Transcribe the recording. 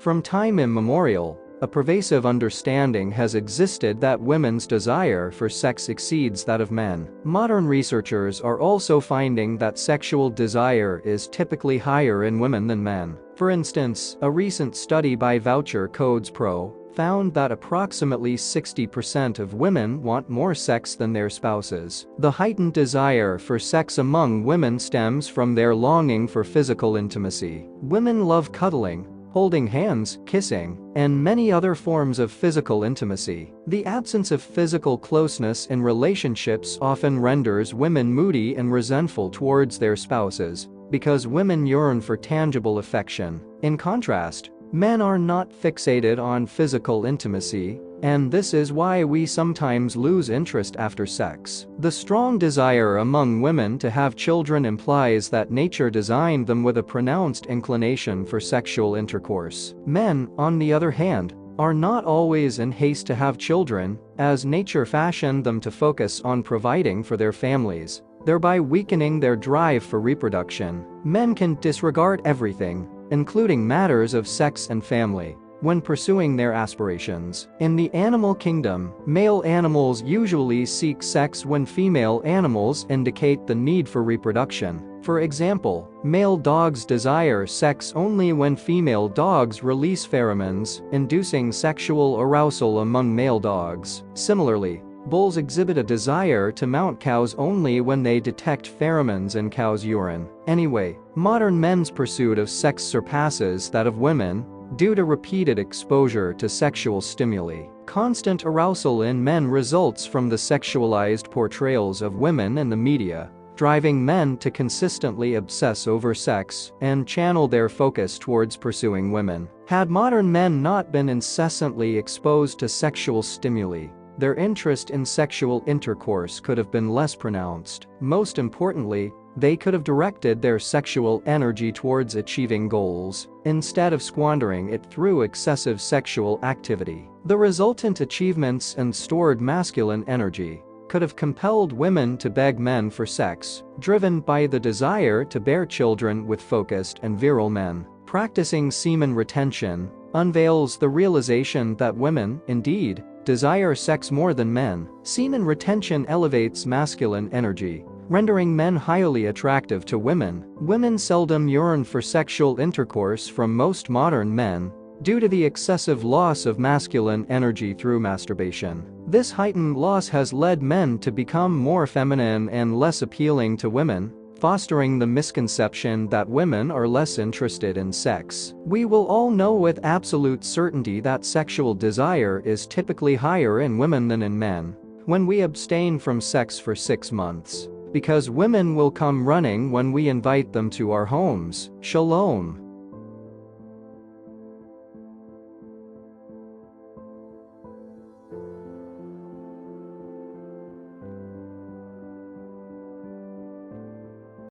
From time immemorial, a pervasive understanding has existed that women's desire for sex exceeds that of men. Modern researchers are also finding that sexual desire is typically higher in women than men. For instance, a recent study by Voucher Codes Pro found that approximately 60% of women want more sex than their spouses. The heightened desire for sex among women stems from their longing for physical intimacy. Women love cuddling, holding hands, kissing, and many other forms of physical intimacy. The absence of physical closeness in relationships often renders women moody and resentful towards their spouses, because women yearn for tangible affection. In contrast, men are not fixated on physical intimacy, and this is why we sometimes lose interest after sex. The strong desire among women to have children implies that nature designed them with a pronounced inclination for sexual intercourse. Men, on the other hand, are not always in haste to have children, as nature fashioned them to focus on providing for their families, thereby weakening their drive for reproduction. Men can disregard everything, including matters of sex and family, when pursuing their aspirations. In the animal kingdom, male animals usually seek sex when female animals indicate the need for reproduction. For example, male dogs desire sex only when female dogs release pheromones, inducing sexual arousal among male dogs. Similarly, bulls exhibit a desire to mount cows only when they detect pheromones in cows' urine. Anyway, modern men's pursuit of sex surpasses that of women due to repeated exposure to sexual stimuli. Constant arousal in men results from the sexualized portrayals of women in the media, driving men to consistently obsess over sex and channel their focus towards pursuing women. Had modern men not been incessantly exposed to sexual stimuli, their interest in sexual intercourse could have been less pronounced. Most importantly, they could have directed their sexual energy towards achieving goals, instead of squandering it through excessive sexual activity. The resultant achievements and stored masculine energy could have compelled women to beg men for sex, driven by the desire to bear children with focused and virile men. Practicing semen retention unveils the realization that women, indeed, desire sex more than men. Semen retention elevates masculine energy, rendering men highly attractive to women. Women seldom yearn for sexual intercourse from most modern men, due to the excessive loss of masculine energy through masturbation. This heightened loss has led men to become more feminine and less appealing to women, fostering the misconception that women are less interested in sex. We will all know with absolute certainty that sexual desire is typically higher in women than in men when we abstain from sex for 6 months. Because women will come running when we invite them to our homes. Shalom.